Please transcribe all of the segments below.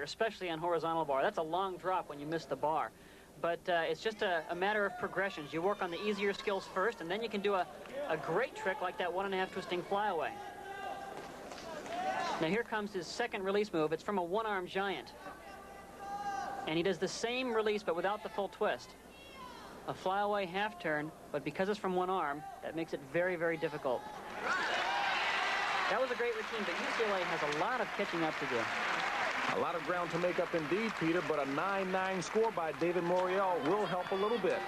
especially on horizontal bar. That's a long drop when you miss the bar. But it's just a matter of progressions. You work on the easier skills first, and then you can do a great trick like that 1.5 twisting flyaway. Now here comes his second release move. It's from a one-arm giant. And he does the same release, but without the full twist. A flyaway half turn, but because it's from one arm, that makes it very, very difficult. That was a great routine, but UCLA has a lot of catching up to do. A lot of ground to make up indeed, Peter, but a 9-9 score by David Morial will help a little bit.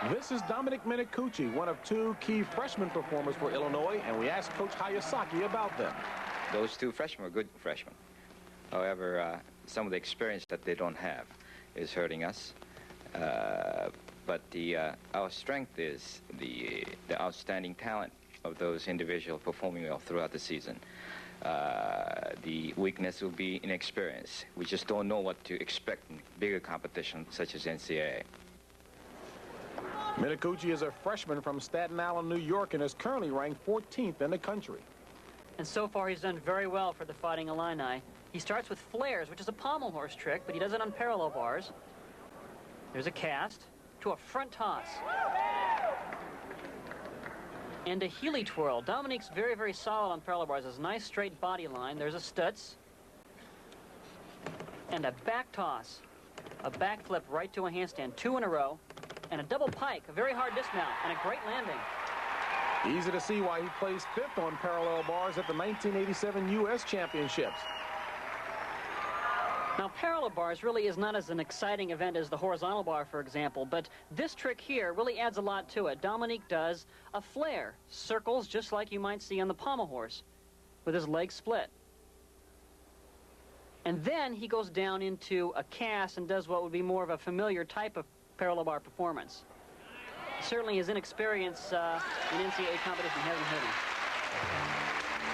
This is Dominic Minicucci, one of two key freshman performers for Illinois, and we asked Coach Hayasaki about them. Those two freshmen were good freshmen. However, some of the experience that they don't have is hurting us. But our strength is the outstanding talent of those individuals performing well throughout the season. The weakness will be inexperience. We just don't know what to expect in bigger competition such as NCAA. Minicucci is a freshman from Staten Island, New York, and is currently ranked 14th in the country. And so far, he's done very well for the Fighting Illini. He starts with flares, which is a pommel horse trick, but he does it on parallel bars. There's a cast to a front toss. And a Healy twirl. Dominique's very, very solid on parallel bars. There's a nice straight body line. There's a stutz. And a back toss. A back flip right to a handstand. 2 in a row. And a double pike. A very hard dismount. And a great landing. Easy to see why he placed 5th on parallel bars at the 1987 U.S. Championships. Now, parallel bars really is not as an exciting event as the horizontal bar, for example, but this trick here really adds a lot to it. Dominique does a flare, circles just like you might see on the pommel horse, with his legs split. And then he goes down into a cast and does what would be more of a familiar type of parallel bar performance. Certainly his inexperience in NCAA competition hasn't hurt him.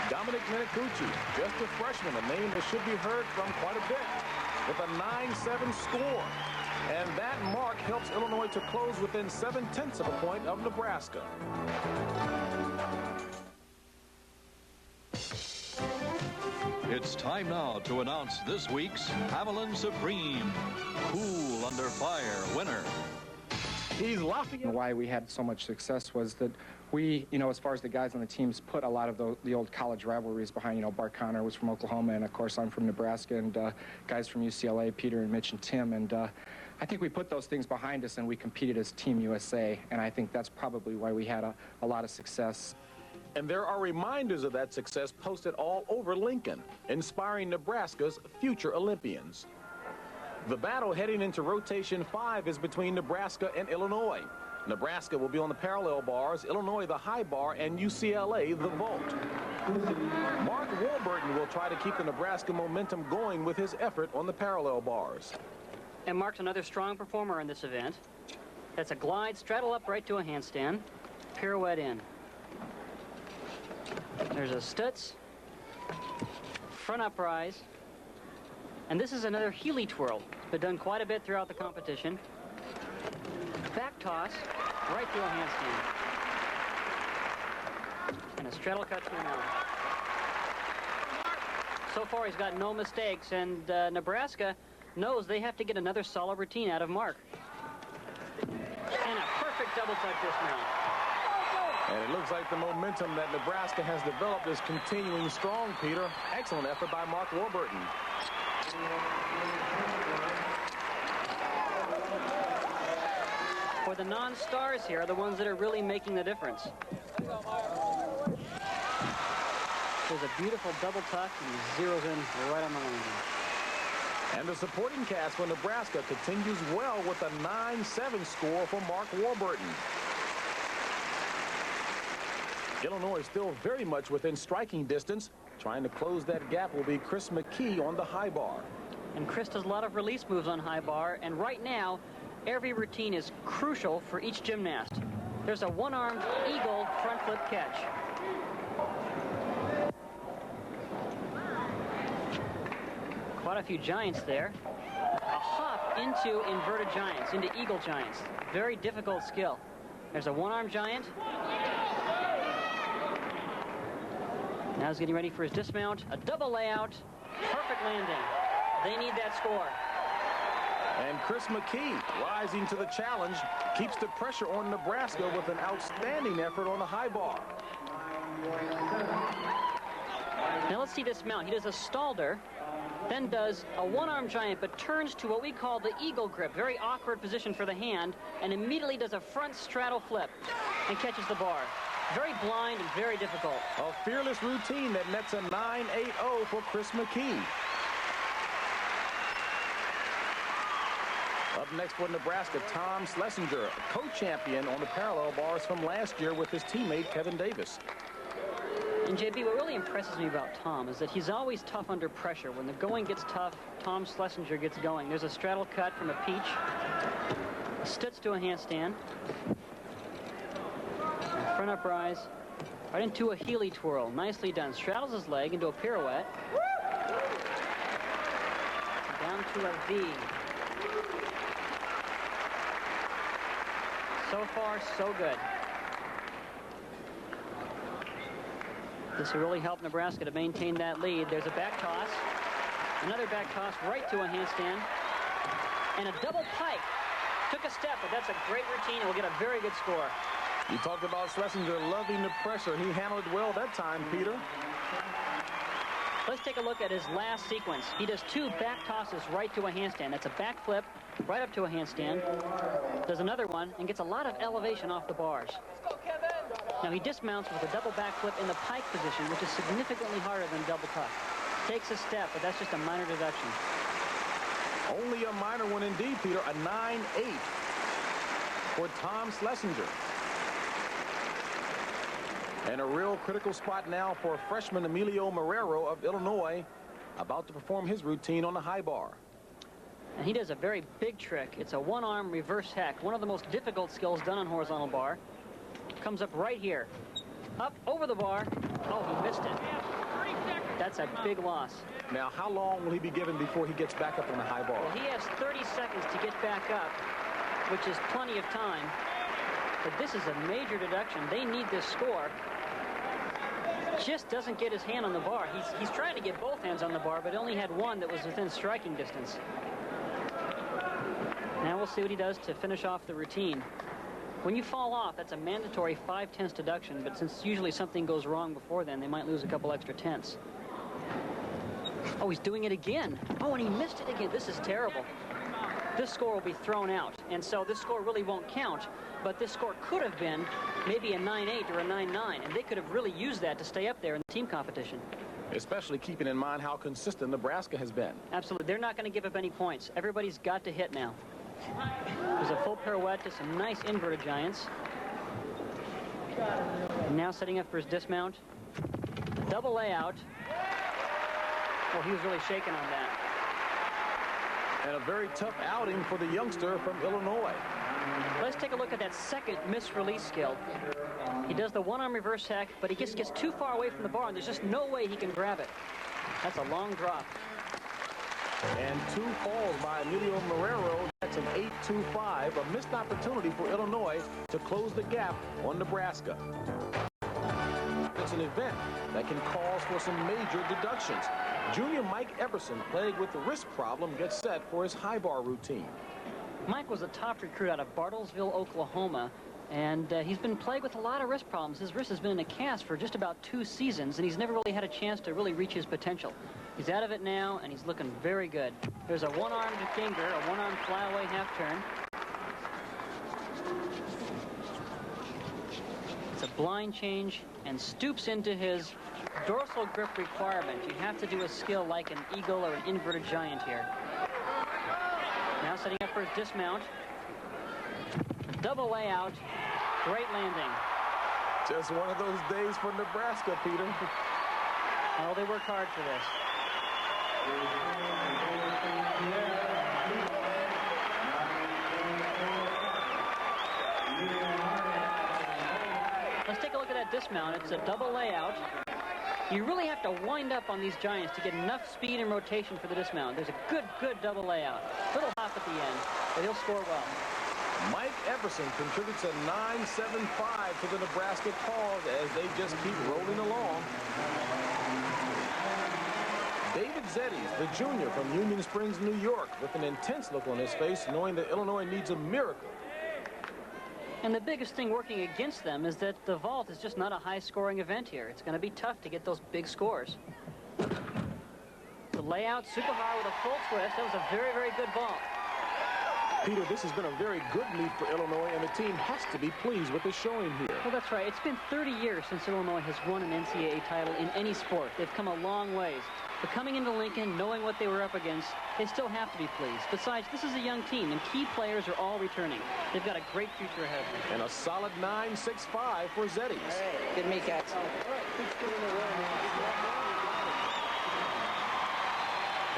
Dominic Minicucci, just a freshman, a name that should be heard from quite a bit, with a 9-7 score. And that mark helps Illinois to close within 0.7 of a point of Nebraska. It's time now to announce this week's Haviland Supreme Cool Under Fire winner. He's Lafayette. Why we had so much success was that we, as far as the guys on the teams, put a lot of the old college rivalries behind. Bart Connor was from Oklahoma, and of course I'm from Nebraska, and guys from UCLA, Peter and Mitch and Tim, and I think we put those things behind us and we competed as Team USA, and I think that's probably why we had a lot of success. And there are reminders of that success posted all over Lincoln, inspiring Nebraska's future Olympians. The battle heading into rotation 5 is between Nebraska and Illinois. Nebraska will be on the parallel bars, Illinois the high bar, and UCLA the vault. Mark Warburton will try to keep the Nebraska momentum going with his effort on the parallel bars. And Mark's another strong performer in this event. That's a glide, straddle up right to a handstand, pirouette in. There's a stutz, front uprise, and this is another Healy twirl. It's been done quite a bit throughout the competition. Back toss, right to a handstand. And a straddle cut to another. So far, he's got no mistakes, and Nebraska knows they have to get another solid routine out of Mark. And a perfect double tuck dismount. And it looks like the momentum that Nebraska has developed is continuing strong, Peter. Excellent effort by Mark Warburton. For the non-stars here are the ones that are really making the difference. There's a beautiful double tuck, and he zeroes in right on the landing. And the supporting cast for Nebraska continues well with a 9-7 score for Mark Warburton. Illinois still very much within striking distance. Trying to close that gap will be Chris McKee on the high bar. And Chris does a lot of release moves on high bar, and right now, every routine is crucial for each gymnast. There's a one-armed eagle front flip catch. Quite a few giants there. A hop into inverted giants, into eagle giants. Very difficult skill. There's a one-arm giant. Now he's getting ready for his dismount. A double layout. Perfect landing. They need that score. And Chris McKee, rising to the challenge, keeps the pressure on Nebraska with an outstanding effort on the high bar. Now let's see this mount. He does a Stalder, then does a one-arm giant, but turns to what we call the eagle grip. Very awkward position for the hand, and immediately does a front straddle flip and catches the bar. Very blind and very difficult. A fearless routine that nets a 9.80 for Chris McKee. Up next for Nebraska, Tom Schlesinger, co-champion on the parallel bars from last year with his teammate Kevin Davis. And JB, what really impresses me about Tom is that he's always tough under pressure. When the going gets tough, Tom Schlesinger gets going. There's a straddle cut from a peach, a stutz to a handstand, a front uprise, right into a Healy twirl. Nicely done. Straddles his leg into a pirouette, down to a V. So far, so good. This will really help Nebraska to maintain that lead. There's a back toss, another back toss right to a handstand, and a double pike. Took a step, but that's a great routine, and we'll get a very good score. You talked about Schlesinger loving the pressure. He handled it well that time, Peter. Let's take a look at his last sequence. He does two back tosses right to a handstand. That's a back flip right up to a handstand. Does another one and gets a lot of elevation off the bars. Now he dismounts with a double backflip in the pike position, which is significantly harder than double tuck. Takes a step, but that's just a minor deduction. Only a minor one indeed, Peter. A 9.8 for Tom Schlesinger. And a real critical spot now for freshman Emilio Marrero of Illinois, about to perform his routine on the high bar. And he does a very big trick. It's a one-arm reverse heck, one of the most difficult skills done on horizontal bar. Comes up right here. Up over the bar. Oh, he missed it. That's a big loss. Now, how long will he be given before he gets back up on the high bar? Well, he has 30 seconds to get back up, which is plenty of time. But this is a major deduction. They need this score. Just doesn't get his hand on the bar. He's trying to get both hands on the bar, but only had one that was within striking distance. Now we'll see what he does to finish off the routine. When you fall off, that's a mandatory 5/10 deduction, but since usually something goes wrong before then, they might lose a couple extra tenths. Oh, he's doing it again. Oh, and he missed it again. This is terrible. This score will be thrown out, and so this score really won't count, but this score could have been maybe a 9.8 or a 9.9, and they could have really used that to stay up there in the team competition. Especially keeping in mind how consistent Nebraska has been. Absolutely. They're not going to give up any points. Everybody's got to hit now. There's a full pirouette to some nice inverted giants. Now setting up for his dismount. Double layout. Well, he was really shaking on that. And a very tough outing for the youngster from Illinois. Let's take a look at that second misrelease skill. He does the one-arm reverse hack, but he just gets too far away from the bar, and there's just no way he can grab it. That's a long drop. And two falls by Emilio Marrero. That's an 8.25, a missed opportunity for Illinois to close the gap on Nebraska. It's an event that can cause for some major deductions. Junior Mike Everson, plagued with the wrist problem, gets set for his high bar routine. Mike was a top recruit out of Bartlesville, Oklahoma, and he's been plagued with a lot of wrist problems. His wrist has been in a cast for just about 2 seasons, and he's never really had a chance to really reach his potential. He's out of it now, and he's looking very good. There's a one-armed finger, a one-armed flyaway half turn. It's a blind change and stoops into his dorsal grip requirement. You have to do a skill like an eagle or an inverted giant here. Now setting up for his dismount. Double layout. Great landing. Just one of those days for Nebraska, Peter. Oh, they work hard for this. Let's take a look at that dismount. It's a double layout. You really have to wind up on these giants to get enough speed and rotation for the dismount. There's a good double layout. Little hop at the end, but he'll score well. Mike Everson contributes a 9.75 to the Nebraska cause as they just keep rolling along. David Zeddies, the junior from Union Springs, New York, with an intense look on his face, knowing that Illinois needs a miracle. And the biggest thing working against them is that the vault is just not a high-scoring event here. It's going to be tough to get those big scores. The layout super high with a full twist. That was a very, very good vault. Peter, this has been a very good meet for Illinois, and the team has to be pleased with the showing here. Well, that's right. It's been 30 years since Illinois has won an NCAA title in any sport. They've come a long ways. But coming into Lincoln, knowing what they were up against, they still have to be pleased. Besides, this is a young team, and key players are all returning. They've got a great future ahead of them. And a solid 9.65 for Zeddies. All right. Good meet, guys.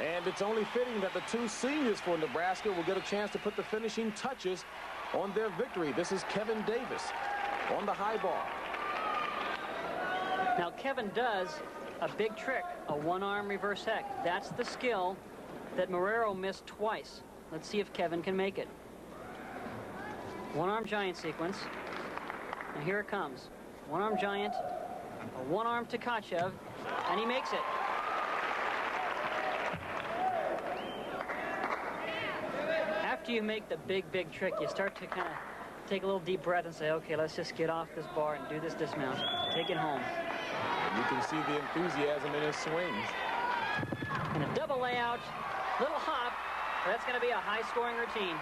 And it's only fitting that the two seniors for Nebraska will get a chance to put the finishing touches on their victory. This is Kevin Davis on the high bar. Now, Kevin does a big trick, a one-arm reverse heck. That's the skill that Marrero missed twice. Let's see if Kevin can make it. One-arm giant sequence. And here it comes. One-arm giant, a one-arm Tkachev, and he makes it. After you make the big, big trick, you start to kind of take a little deep breath and say, okay, let's just get off this bar and do this dismount. Take it home. And you can see the enthusiasm in his swings. And a double layout, little hop. That's going to be a high-scoring routine.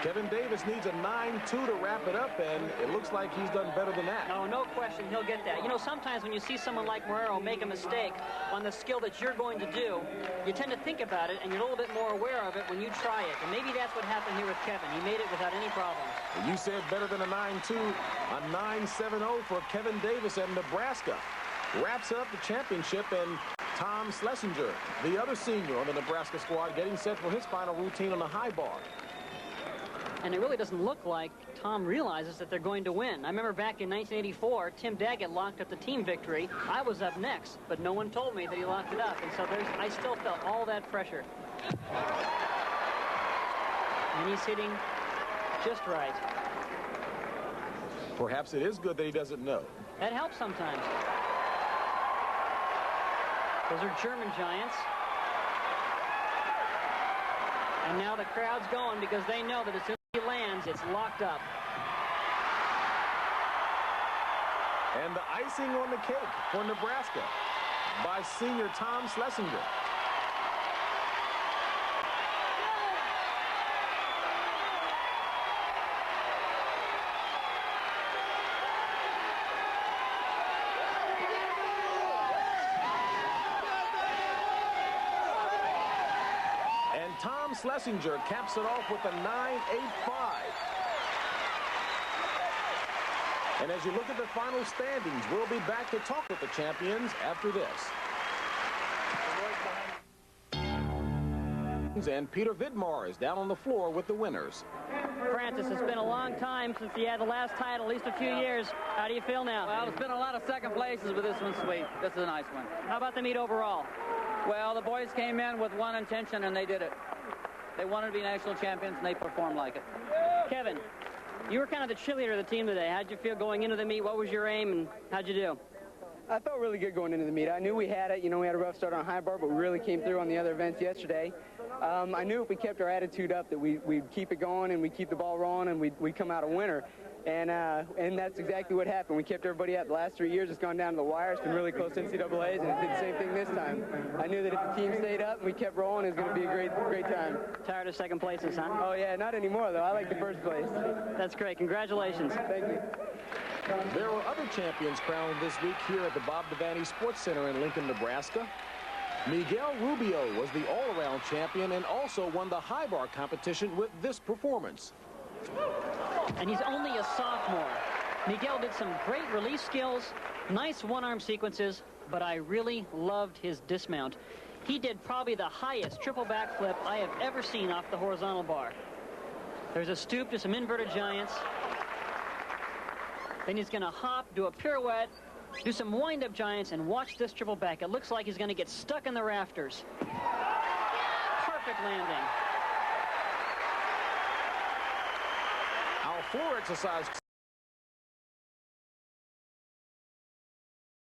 Kevin Davis needs a 9-2 to wrap it up, and it looks like he's done better than that. Oh, no question, he'll get that. You know, sometimes when you see someone like Marrero make a mistake on the skill that you're going to do, you tend to think about it, and you're a little bit more aware of it when you try it. And maybe that's what happened here with Kevin. He made it without any problems. You said better than a 9-2, a 9-7-0 for Kevin Davis, and Nebraska wraps up the championship, and Tom Schlesinger, the other senior on the Nebraska squad, getting set for his final routine on the high bar. And it really doesn't look like Tom realizes that they're going to win. I remember back in 1984, Tim Daggett locked up the team victory. I was up next, but no one told me that he locked it up. And so I still felt all that pressure. And he's hitting just right. Perhaps it is good that he doesn't know. That helps sometimes. Those are German giants. And now the crowd's going because they know that as soon as he lands, it's locked up. And the icing on the cake for Nebraska by senior Tom Schlesinger. And Tom Schlesinger caps it off with a 9.85. And as you look at the final standings, we'll be back to talk with the champions after this. And Peter Vidmar is down on the floor with the winners. Francis, it's been a long time since he had the last title, at least a few years. How do you feel now? Well, it's been a lot of second places, but this one's sweet. This is a nice one. How about the meet overall? Well, the boys came in with one intention, and they did it. They wanted to be national champions, and they performed like it. Kevin, you were kind of the cheerleader of the team today. How'd you feel going into the meet? What was your aim, and how'd you do? I felt really good going into the meet. I knew we had it. You know, we had a rough start on high bar, but we really came through on the other events yesterday. I knew if we kept our attitude up that we'd keep it going and we'd keep the ball rolling and we'd come out a winner. And that's exactly what happened. We kept everybody out. The last 3 years, it's gone down to the wire. It's been really close to NCAAs, and it did the same thing this time. I knew that if the team stayed up and we kept rolling, it was going to be a great time. Tired of second places, huh? Oh, yeah, not anymore, though. I like the first place. That's great. Congratulations. Thank you. There were other champions crowned this week here at the Bob Devaney Sports Center in Lincoln, Nebraska. Miguel Rubio was the all-around champion and also won the high bar competition with this performance. And he's only a sophomore. Miguel did some great release skills, nice one-arm sequences, but I really loved his dismount. He did probably the highest triple backflip I have ever seen off the horizontal bar. There's a stoop to some inverted giants. Then he's going to hop, do a pirouette, do some wind-up giants, and watch this triple back. It looks like he's going to get stuck in the rafters. Perfect landing. Our floor exercise